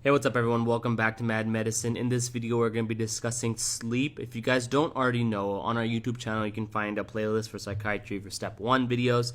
Hey, what's up everyone? Welcome back to Mad Medicine. In this video, we're going to be discussing sleep. If you guys don't already know, on our YouTube channel, you can find a playlist for psychiatry for step 1 videos.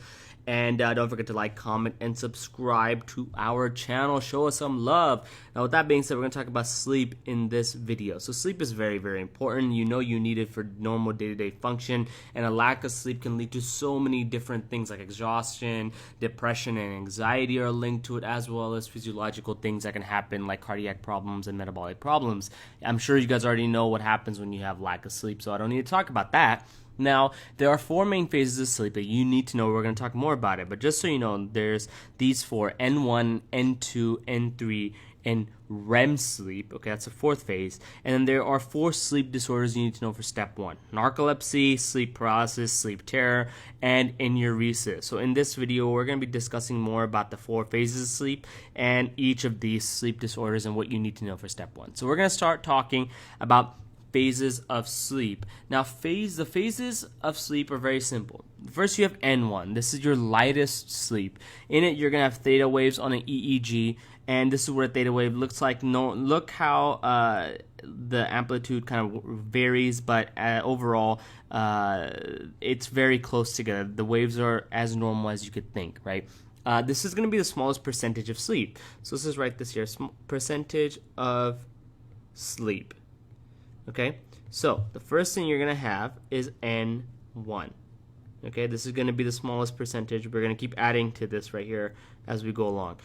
And don't forget to like, comment, and subscribe to our channel. Show us some love. Now, with that being said, we're going to talk about sleep in this video. So sleep is very, very important. You know you need it for normal day-to-day function. And a lack of sleep can lead to so many different things like exhaustion, depression, and anxiety are linked to it, as well as physiological things that can happen like cardiac problems and metabolic problems. I'm sure you guys already know what happens when you have lack of sleep, so I don't need to talk about that. Now, there are 4 main phases of sleep that you need to know. We're going to talk more about it, but just so you know, there's these 4: N1, N2, N3, and REM sleep. Okay, that's the 4th phase. And then there are 4 sleep disorders you need to know for step 1: narcolepsy, sleep paralysis, sleep terror, and enuresis. So in this video, we're going to be discussing more about the 4 phases of sleep and each of these sleep disorders and what you need to know for step 1. So we're going to start talking about phases of sleep. Now, the phases of sleep are very simple. First, you have N1. This is your lightest sleep. In it, you're going to have theta waves on an EEG, and this is what a theta wave looks like. Look how the amplitude kind of varies, but overall, it's very close together. The waves are as normal as you could think, right? This is going to be the smallest percentage of sleep. So let's just write this here, percentage of sleep. Okay, so the first thing you're going to have is N1. Okay, this is going to be the smallest percentage. We're going to keep adding to this right here as we go along.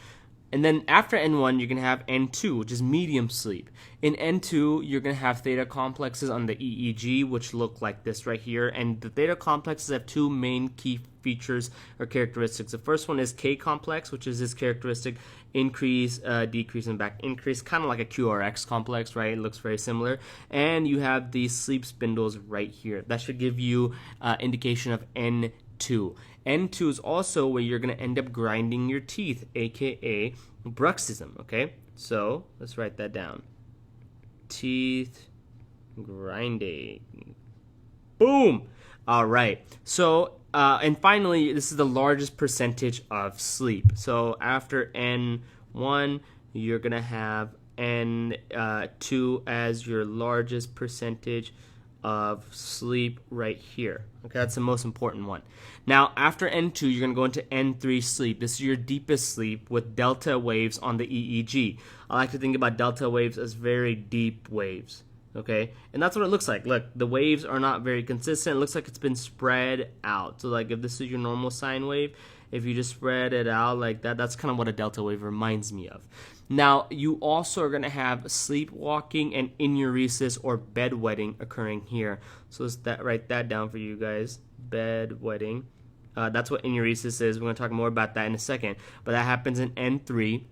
And then after N1, you're going to have N2, which is medium sleep. In N2, you're going to have theta complexes on the EEG, which look like this right here. And the theta complexes have 2 main key features or characteristics. The first one is K complex, which is this characteristic: increase, decrease, and back increase, kind of like a QRX complex, right? It looks very similar. And you have these sleep spindles right here. That should give you indication of N2. N2 is also where you're going to end up grinding your teeth, aka bruxism, okay? So let's write that down. Teeth grinding. Boom! All right. So, and finally, this is the largest percentage of sleep. So after N1, you're going to have N2 as your largest percentage of sleep right here. Okay, that's the most important one. Now, after N2, you're going to go into N3 sleep. This is your deepest sleep with delta waves on the EEG. I like to think about delta waves as very deep waves. Okay, and that's what it looks like. Look, the waves are not very consistent. It looks like it's been spread out. So like if this is your normal sine wave, if you just spread it out like that, that's kind of what a delta wave reminds me of. Now, you also are going to have sleepwalking and enuresis or bedwetting occurring here. So let's write that down for you guys. Bedwetting. That's what enuresis is. We're going to talk more about that in a second. But that happens in N3.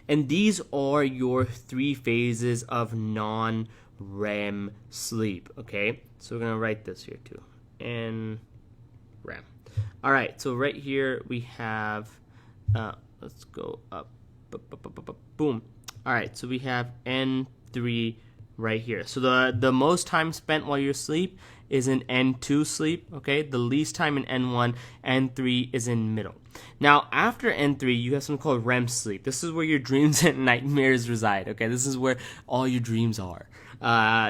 And these are your 3 phases of non-REM sleep, okay? So we're going to write this here too. N-REM. All right, so right here we have, let's go up. Boom. All right, so we have N3 right here. So the most time spent while you're asleep is in N2 sleep, okay? The least time in N1, N3 is in middle. Now, after N3, you have something called REM sleep. This is where your dreams and nightmares reside, okay? This is where all your dreams are.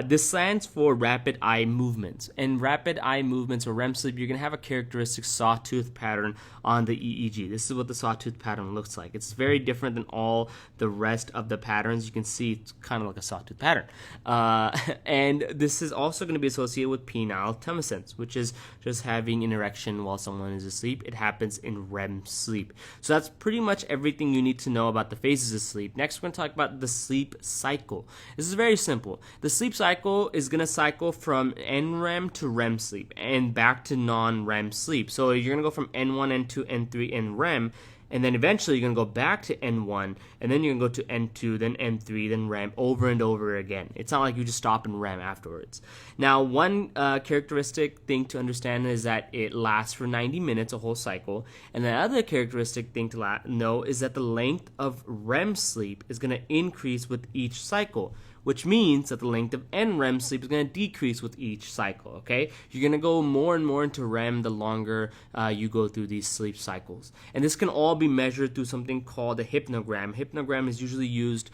This stands for rapid eye movements. And rapid eye movements or REM sleep, you're going to have a characteristic sawtooth pattern on the EEG. This is what the sawtooth pattern looks like. It's very different than all the rest of the patterns. You can see it's kind of like a sawtooth pattern. And this is also going to be associated with penile tumescence, which is just having an erection while someone is asleep. It happens in REM sleep. So that's pretty much everything you need to know about the phases of sleep. Next, we're going to talk about the sleep cycle. This is very simple. The sleep cycle is going to cycle from NREM to REM sleep and back to non-REM sleep. So you're going to go from N1, N2, N3, and REM, and then eventually you're going to go back to N1, and then you're going to go to N2, then N3, then REM, over and over again. It's not like you just stop in REM afterwards. Now, one characteristic thing to understand is that it lasts for 90 minutes, a whole cycle. And the other characteristic thing to know is that the length of REM sleep is going to increase with each cycle, which means that the length of NREM sleep is going to decrease with each cycle, okay? You're going to go more and more into REM the longer you go through these sleep cycles. And this can all be measured through something called a hypnogram. Hypnogram is usually used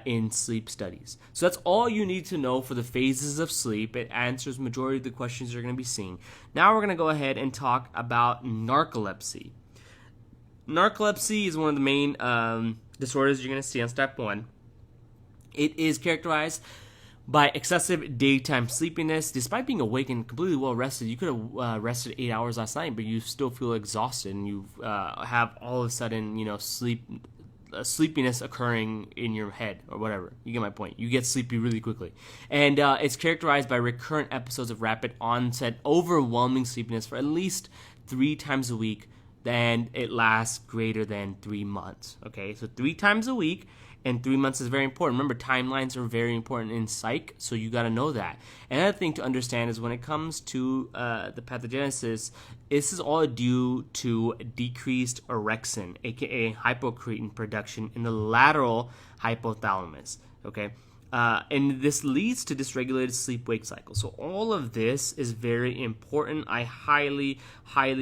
in sleep studies. So that's all you need to know for the phases of sleep. It answers majority of the questions you're going to be seeing. Now we're going to go ahead and talk about narcolepsy. Narcolepsy is one of the main disorders you're going to see on step 1. It is characterized by excessive daytime sleepiness. Despite being awake and completely well rested, you could have rested 8 hours last night, but you still feel exhausted, and you have all of a sudden, sleepiness occurring in your head or whatever. You get my point. You get sleepy really quickly. And it's characterized by recurrent episodes of rapid onset, overwhelming sleepiness for at least 3 times a week, and it lasts greater than 3 months. Okay, so 3 times a week. And 3 months is very important. Remember, timelines are very important in psych, so you got to know that. Another thing to understand is when it comes to the pathogenesis, this is all due to decreased orexin, aka hypocretin production in the lateral hypothalamus. Okay. And this leads to dysregulated sleep-wake cycle. So all of this is very important. I highly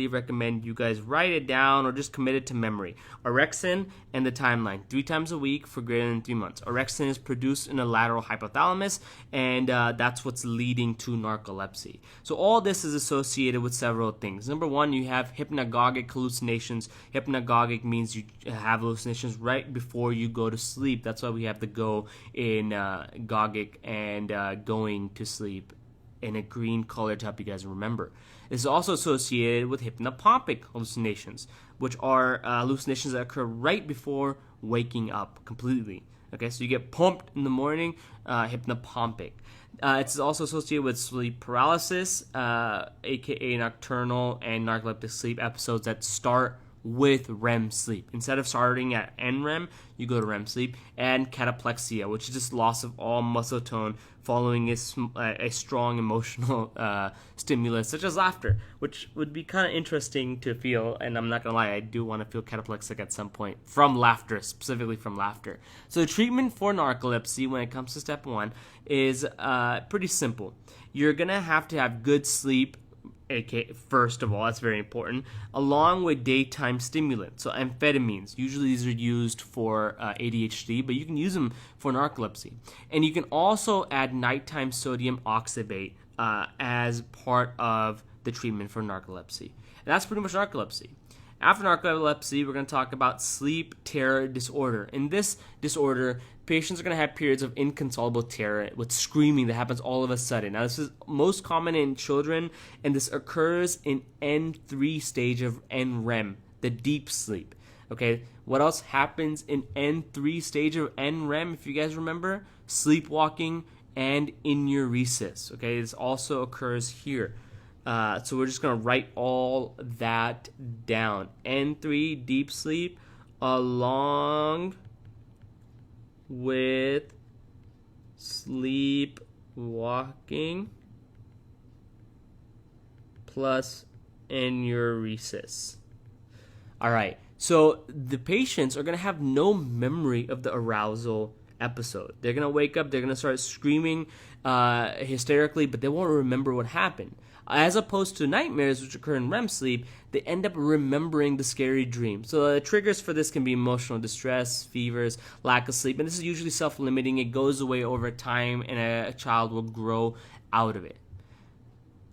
recommend you guys write it down or just commit it to memory. Orexin and the timeline, 3 times a week for greater than 3 months. Orexin is produced in the lateral hypothalamus, and that's what's leading to narcolepsy. So all this is associated with several things. Number 1, you have hypnagogic hallucinations. Hypnagogic means you have hallucinations right before you go to sleep. That's why we have the go in gogic and going to sleep in a green color to help you guys remember. This is also associated with hypnopompic hallucinations, which are hallucinations that occur right before waking up completely. Okay, so you get pumped in the morning, hypnopompic. It's also associated with sleep paralysis, aka nocturnal and narcoleptic sleep episodes that start with REM sleep. Instead of starting at NREM, you go to REM sleep. And cataplexia, which is just loss of all muscle tone following a strong emotional stimulus, such as laughter, which would be kind of interesting to feel. And I'm not going to lie, I do want to feel cataplexic at some point from laughter, specifically from laughter. So the treatment for narcolepsy when it comes to step 1 is pretty simple. You're going to have good sleep, aka first of all, that's very important, along with daytime stimulants. So amphetamines, usually these are used for ADHD, but you can use them for narcolepsy. And you can also add nighttime sodium oxybate as part of the treatment for narcolepsy. And that's pretty much narcolepsy. After narcolepsy, we're going to talk about sleep terror disorder. In this disorder, patients are going to have periods of inconsolable terror with screaming that happens all of a sudden. Now, this is most common in children, and this occurs in N3 stage of NREM, the deep sleep. Okay, what else happens in N3 stage of NREM, if you guys remember? Sleepwalking and enuresis. Okay, this also occurs here. So we're just going to write all that down. N3, deep sleep, along with sleepwalking plus enuresis. All right, so the patients are going to have no memory of the arousal episode. They're going to wake up, they're going to start screaming hysterically, but they won't remember what happened. As opposed to nightmares, which occur in REM sleep, they end up remembering the scary dream. So the triggers for this can be emotional distress, fevers, lack of sleep, and this is usually self-limiting. It goes away over time, and a child will grow out of it.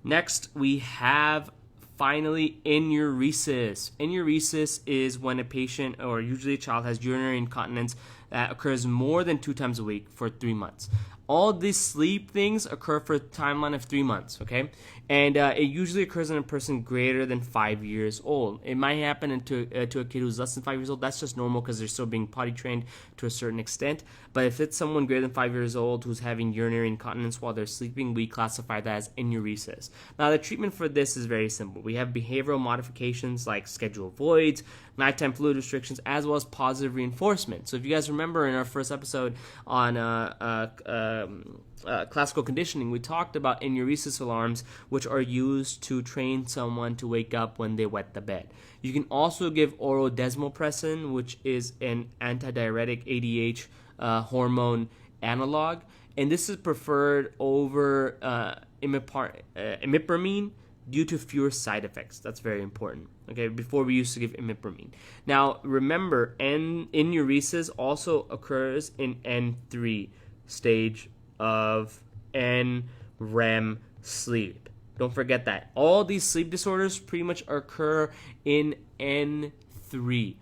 Next, we have finally enuresis. Enuresis is when a patient, or usually a child, has urinary incontinence that occurs more than 2 times a week for 3 months. All these sleep things occur for a timeline of 3 months, okay? And it usually occurs in a person greater than 5 years old. It might happen to a kid who's less than 5 years old. That's just normal because they're still being potty trained to a certain extent. But if it's someone greater than 5 years old who's having urinary incontinence while they're sleeping, we classify that as enuresis. Now, the treatment for this is very simple. We have behavioral modifications like schedule voids, nighttime fluid restrictions, as well as positive reinforcement. So if you guys remember in our first episode on classical conditioning, we talked about enuresis alarms, which are used to train someone to wake up when they wet the bed. You can also give oral desmopressin, which is an antidiuretic ADH hormone analog, and this is preferred over imipramine due to fewer side effects. That's very important. Okay, before we used to give imipramine. Now, remember, enuresis also occurs in N3 stage of NREM sleep. Don't forget that. All these sleep disorders pretty much occur in N3,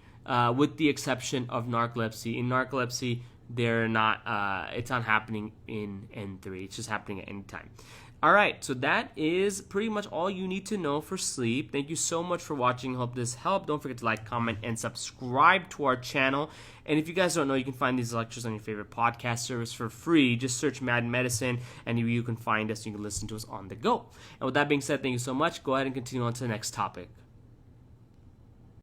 with the exception of narcolepsy. In narcolepsy, it's not happening in N3. It's just happening at any time. All right, so that is pretty much all you need to know for sleep. Thank you so much for watching. Hope this helped. Don't forget to like, comment, and subscribe to our channel. And if you guys don't know, you can find these lectures on your favorite podcast service for free. Just search Mad Medicine, and you can find us. You can listen to us on the go. And with that being said, thank you so much. Go ahead and continue on to the next topic.